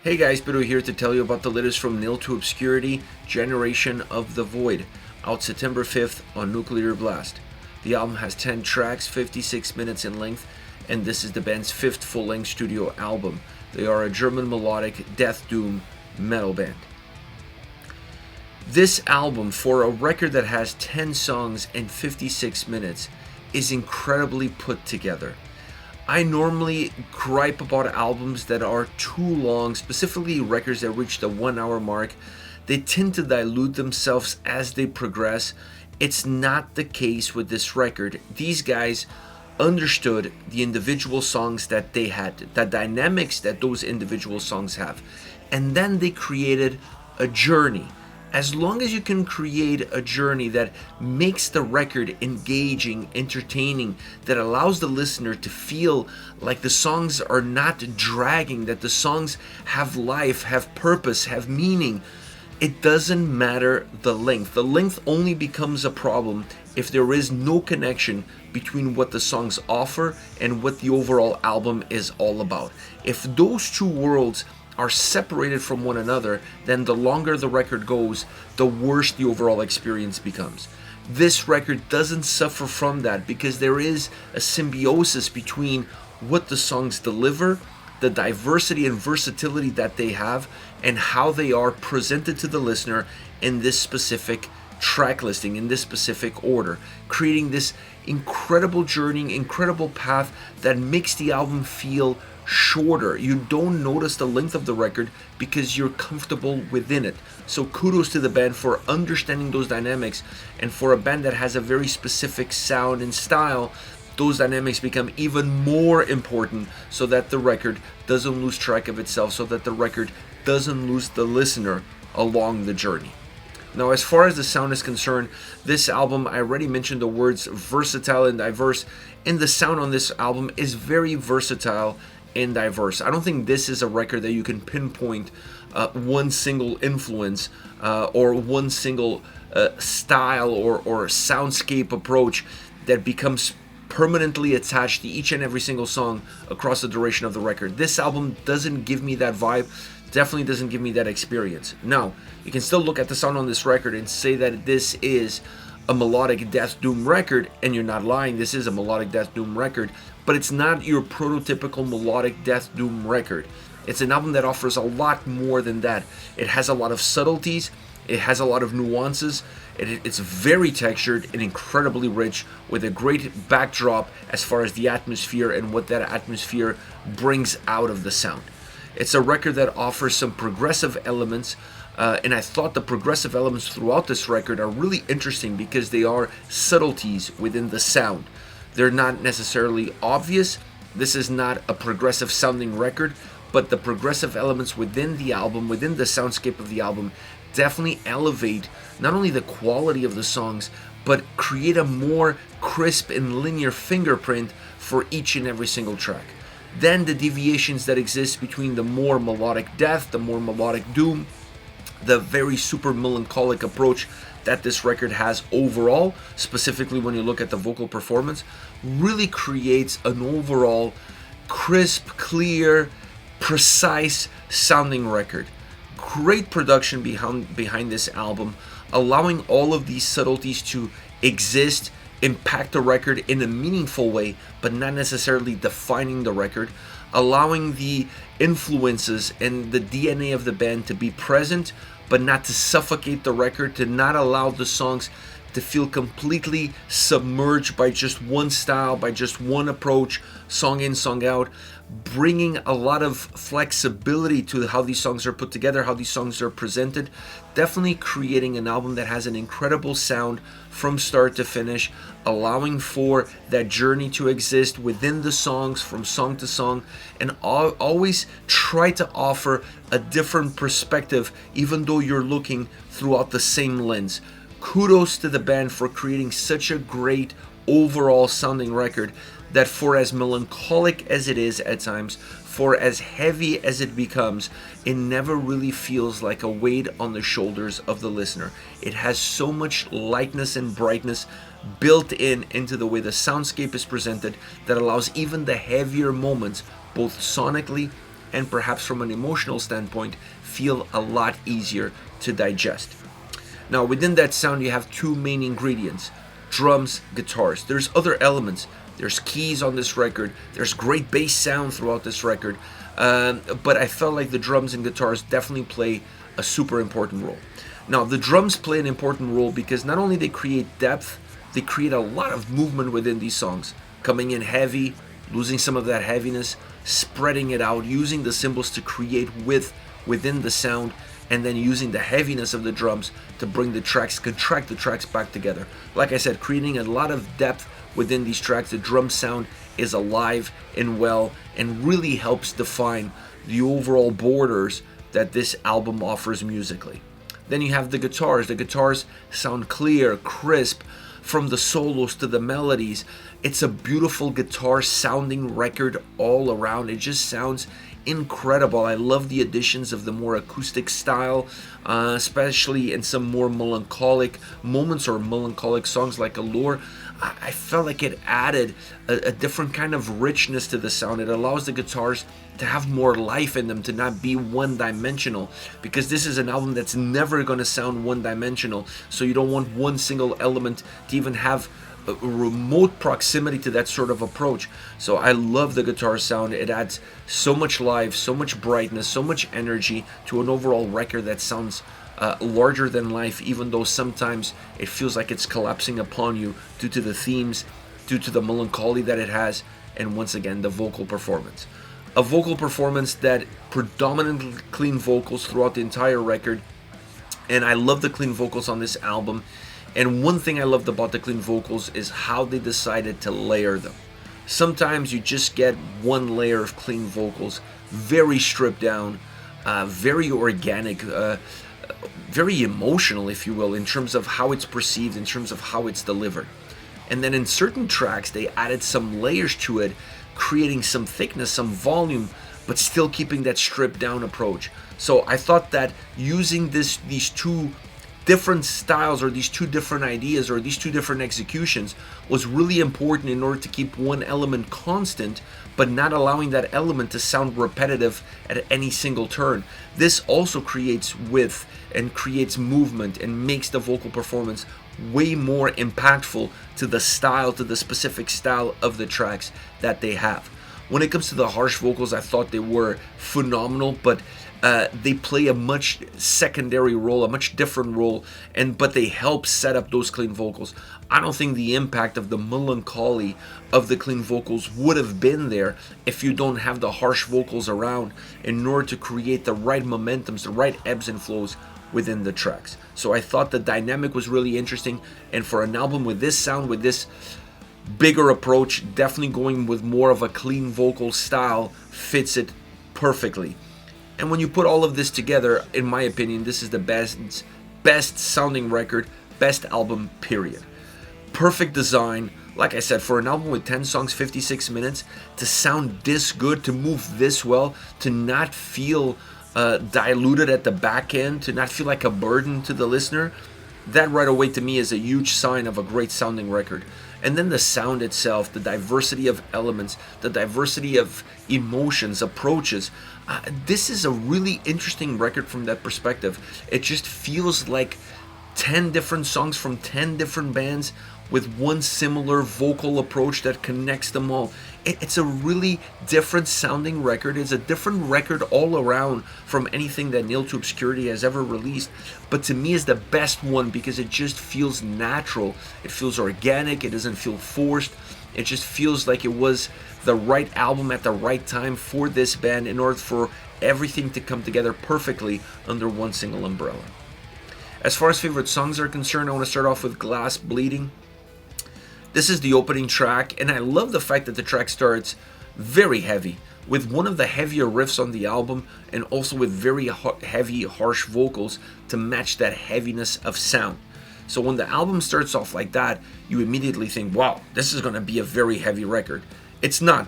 Hey guys, Bidu here to tell you about the latest from Nil to Obscurity, Generation of the Void, out September 5th on Nuclear Blast. The album has 10 tracks, 56 minutes in length, and this is the band's 5th full-length studio album. They are a German melodic death doom metal band. This album, for a record that has 10 songs and 56 minutes, is incredibly put together. I normally gripe about albums that are too long, specifically records that reach the 1 hour mark. They tend to dilute themselves as they progress. It's not the case with this record. These guys understood the individual songs that they had, the dynamics that those individual songs have, and then they created a journey. As long as you can create a journey that makes the record engaging, entertaining, that allows the listener to feel like the songs are not dragging, that the songs have life, have purpose, have meaning, it doesn't matter the length. The length only becomes a problem if there is no connection between what the songs offer and what the overall album is all about. If those two worlds are separated from one another, then the longer the record goes, the worse the overall experience becomes. This record doesn't suffer from that because there is a symbiosis between what the songs deliver, the diversity and versatility that they have, and how they are presented to the listener in this specific track listing, in this specific order, creating this incredible journey, incredible path that makes the album feel shorter. You don't notice the length of the record because you're comfortable within it. So kudos to the band for understanding those dynamics, and for a band that has a very specific sound and style, those dynamics become even more important so that the record doesn't lose track of itself, so that the record doesn't lose the listener along the journey. Now, as far as the sound is concerned, this album, I already mentioned the words versatile and diverse, and the sound on this album is very versatile and diverse. I don't think this is a record that you can pinpoint one single influence or one single style or soundscape approach that becomes permanently attached to each and every single song across the duration of the record. This album doesn't give me that vibe, definitely doesn't give me that experience. Now, you can still look at the sound on this record and say that this is a melodic death doom record, and you're not lying, this is a melodic death doom record, but it's not your prototypical melodic death doom record. It's an album that offers a lot more than that. It has a lot of subtleties, it has a lot of nuances, it's very textured and incredibly rich, with a great backdrop as far as the atmosphere and what that atmosphere brings out of the sound. It's a record that offers some progressive elements, and I thought the progressive elements throughout this record are really interesting because they are subtleties within the sound. They're not necessarily obvious. This is not a progressive sounding record, but the progressive elements within the album, within the soundscape of the album, definitely elevate not only the quality of the songs, but create a more crisp and linear fingerprint for each and every single track. Then the deviations that exist between the more melodic death, the more melodic doom, the very super melancholic approach that this record has overall, specifically when you look at the vocal performance, really creates an overall crisp, clear, precise sounding record. Great production behind this album, allowing all of these subtleties to exist, impact the record in a meaningful way, but not necessarily defining the record, allowing the influences and the DNA of the band to be present, but not to suffocate the record, to not allow the songs to feel completely submerged by just one style, by just one approach, song in, song out, bringing a lot of flexibility to how these songs are put together, how these songs are presented, definitely creating an album that has an incredible sound from start to finish, allowing for that journey to exist within the songs from song to song, and always try to offer a different perspective even though you're looking throughout the same lens. Kudos to the band for creating such a great overall sounding record that, for as melancholic as it is at times, for as heavy as it becomes, it never really feels like a weight on the shoulders of the listener. It has so much lightness and brightness built into the way the soundscape is presented that allows even the heavier moments, both sonically and perhaps from an emotional standpoint feel a lot easier to digest. Now within that sound you have two main ingredients: drums, guitars. There's other elements. There's keys on this record. There's great bass sound throughout this record. But I felt like the drums and guitars definitely play a super important role. Now the drums play an important role because not only they create depth, they create a lot of movement within these songs. Coming in heavy, losing some of that heaviness, spreading it out, using the cymbals to create width within the sound, and then using the heaviness of the drums to bring the tracks, contract the tracks back together. Like I said, creating a lot of depth within these tracks. The drum sound is alive and well and really helps define the overall borders that this album offers musically. Then you have the guitars. The guitars sound clear, crisp, from the solos to the melodies. It's a beautiful guitar sounding record all around. It just sounds incredible. I love the additions of the more acoustic style, especially in some more melancholic moments or melancholic songs like Allure. I felt like it added a different kind of richness to the sound. It allows the guitars to have more life in them, to not be one-dimensional, because this is an album that's never going to sound one-dimensional, so you don't want one single element to even have a remote proximity to that sort of approach. So I love the guitar sound. It adds so much life, so much brightness, so much energy to an overall record that sounds larger than life, even though sometimes it feels like it's collapsing upon you due to the themes, due to the melancholy that it has, and once again the vocal performance. A vocal performance that predominantly clean vocals throughout the entire record, and I love the clean vocals on this album. And one thing I loved about the clean vocals is how they decided to layer them. Sometimes you just get one layer of clean vocals, very stripped down, very organic, very emotional, if you will, in terms of how it's perceived, in terms of how it's delivered. And then in certain tracks, they added some layers to it, creating some thickness, some volume, but still keeping that stripped down approach. So I thought that using these two different styles, or these two different ideas, or these two different executions was really important in order to keep one element constant, but not allowing that element to sound repetitive at any single turn. This also creates width and creates movement and makes the vocal performance way more impactful to the style, to the specific style of the tracks that they have. When it comes to the harsh vocals, I thought they were phenomenal, but they play a much secondary role, a much different role, but they help set up those clean vocals. I don't think the impact of the melancholy of the clean vocals would have been there if you don't have the harsh vocals around in order to create the right momentums, the right ebbs and flows within the tracks. So I thought the dynamic was really interesting, and for an album with this sound, with this bigger approach, definitely going with more of a clean vocal style fits it perfectly. And when you put all of this together, in my opinion, this is the best sounding record, best album, period. Perfect design. Like I said, for an album with 10 songs, 56 minutes, to sound this good, to move this well, to not feel diluted at the back end, to not feel like a burden to the listener, that right away to me is a huge sign of a great sounding record. And then the sound itself, the diversity of elements, the diversity of emotions, approaches. This is a really interesting record from that perspective. It just feels like 10 different songs from 10 different bands with one similar vocal approach that connects them all. It's a really different sounding record. It's a different record all around from anything that Nailed to Obscurity has ever released. But to me, is the best one because it just feels natural. It feels organic. It doesn't feel forced. It just feels like it was the right album at the right time for this band in order for everything to come together perfectly under one single umbrella. As far as favorite songs are concerned, I want to start off with Glass Bleeding. This is the opening track, and I love the fact that the track starts very heavy, with one of the heavier riffs on the album, and also with very heavy, harsh vocals to match that heaviness of sound. So when the album starts off like that, you immediately think, wow, this is going to be a very heavy record. It's not.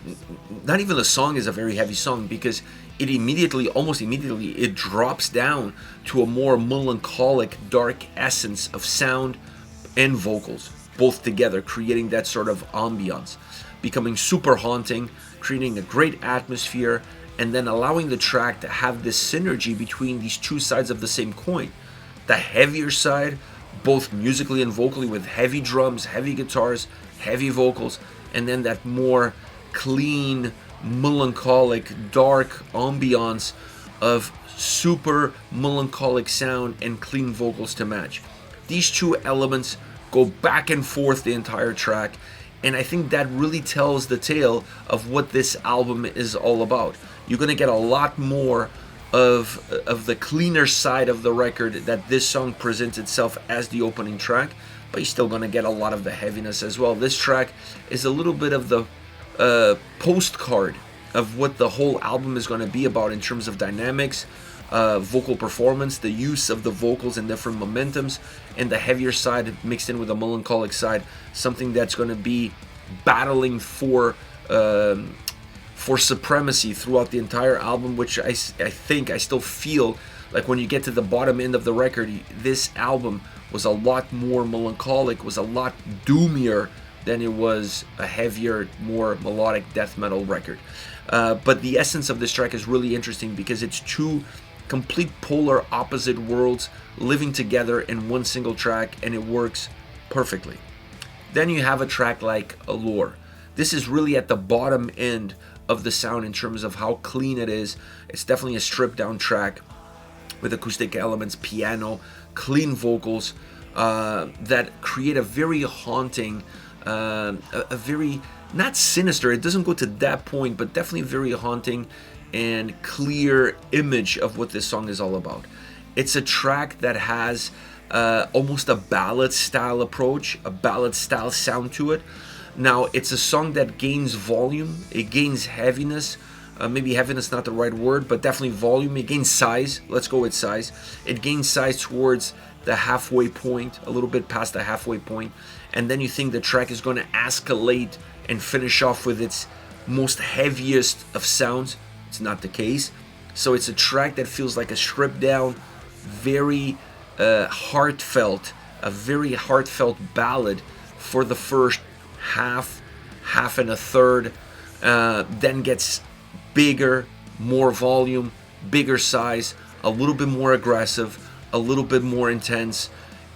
Not even the song is a very heavy song, because it almost immediately, it drops down to a more melancholic, dark essence of sound and vocals, both together, creating that sort of ambiance, becoming super haunting, creating a great atmosphere, and then allowing the track to have this synergy between these two sides of the same coin. The heavier side, both musically and vocally, with heavy drums, heavy guitars, heavy vocals, and then that more clean, melancholic, dark ambiance of super melancholic sound and clean vocals to match. These two elements go back and forth the entire track, and I think that really tells the tale of what this album is all about. You're going to get a lot more of the cleaner side of the record that this song presents itself as the opening track, but you're still going to get a lot of the heaviness as well. This track is a little bit of the postcard of what the whole album is going to be about in terms of dynamics, vocal performance, the use of the vocals in different momentums, and the heavier side mixed in with the melancholic side, something that's going to be battling for supremacy throughout the entire album, which I think I still feel like when you get to the bottom end of the record, this album was a lot more melancholic, was a lot doomier than it was a heavier, more melodic death metal record. But the essence of this track is really interesting because it's two complete polar opposite worlds living together in one single track, and it works perfectly. Then you have a track like Allure. This is really at the bottom end of the sound in terms of how clean it is. It's definitely a stripped down track with acoustic elements, piano, clean vocals that create a very haunting, a very, not sinister, it doesn't go to that point, but definitely very haunting and clear image of what this song is all about. It's a track that has almost a ballad style approach, a ballad style sound to it. Now, it's a song that gains volume, it gains heaviness, maybe heaviness not the right word, but definitely volume. It gains size, let's go with size. It gains size towards the halfway point, a little bit past the halfway point, and then you think the track is going to escalate and finish off with its most heaviest of sounds. It's not the case. So it's a track that feels like a stripped down, very heartfelt, a very heartfelt ballad for the first half and a third, then gets bigger, more volume, bigger size, a little bit more aggressive, a little bit more intense,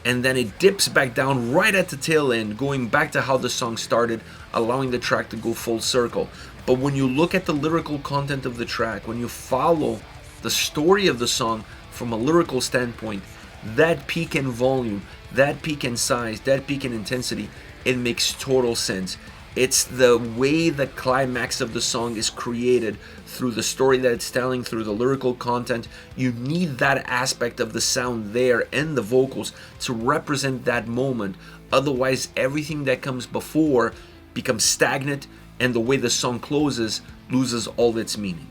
and then it dips back down right at the tail end, going back to how the song started, allowing the track to go full circle. But when you look at the lyrical content of the track, when you follow the story of the song from a lyrical standpoint, that peak in volume, that peak in size, that peak in intensity, it makes total sense. It's the way the climax of the song is created through the story that it's telling, through the lyrical content. You need that aspect of the sound there and the vocals to represent that moment. Otherwise, everything that comes before becomes stagnant, and the way the song closes loses all its meaning.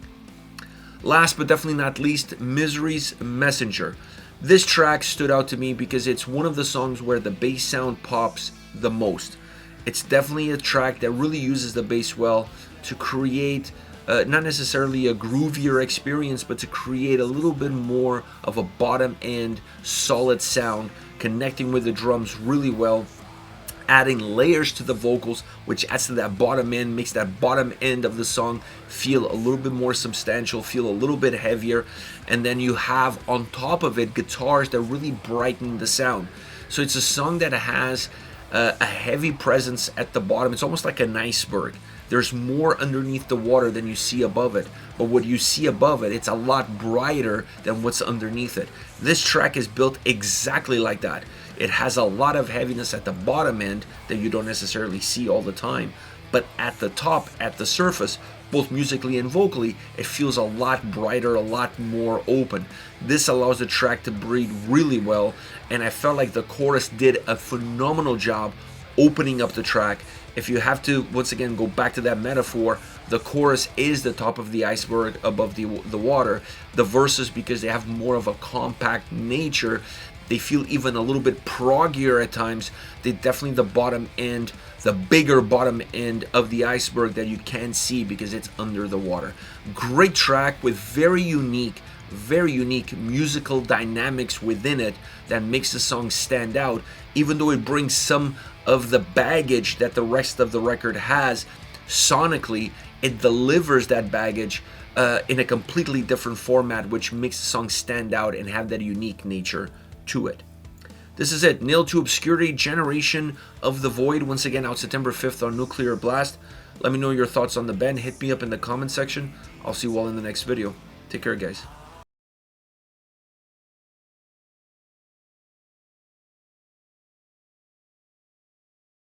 Last but definitely not least, Misery's Messenger. This track stood out to me because it's one of the songs where the bass sound pops the most. It's definitely a track that really uses the bass well to create not necessarily a groovier experience, but to create a little bit more of a bottom end solid sound, connecting with the drums really well, adding layers to the vocals, which adds to that bottom end, makes that bottom end of the song feel a little bit more substantial, feel a little bit heavier, and then you have on top of it guitars that really brighten the sound. So it's a song that has a heavy presence at the bottom. It's almost like an iceberg. There's more underneath the water than you see above it, but what you see above it, it's a lot brighter than what's underneath it. This track is built exactly like that. It has a lot of heaviness at the bottom end that you don't necessarily see all the time, but at the top, at the surface, both musically and vocally, it feels a lot brighter, a lot more open. This allows the track to breathe really well, and I felt like the chorus did a phenomenal job opening up the track. If you have to, once again, go back to that metaphor, the chorus is the top of the iceberg above the water. The verses, because they have more of a compact nature, they feel even a little bit proggier at times. They're definitely the bottom end, the bigger bottom end of the iceberg that you can't see because it's under the water. Great track with very unique musical dynamics within it that makes the song stand out, even though it brings some of the baggage that the rest of the record has. Sonically, it delivers that baggage in a completely different format, which makes the song stand out and have that unique nature to it. This is it. Nailed to Obscurity, Generation of the Void. Once again, out September 5th on Nuclear Blast. Let me know your thoughts on the band. Hit me up in the comment section. I'll see you all in the next video. Take care, guys.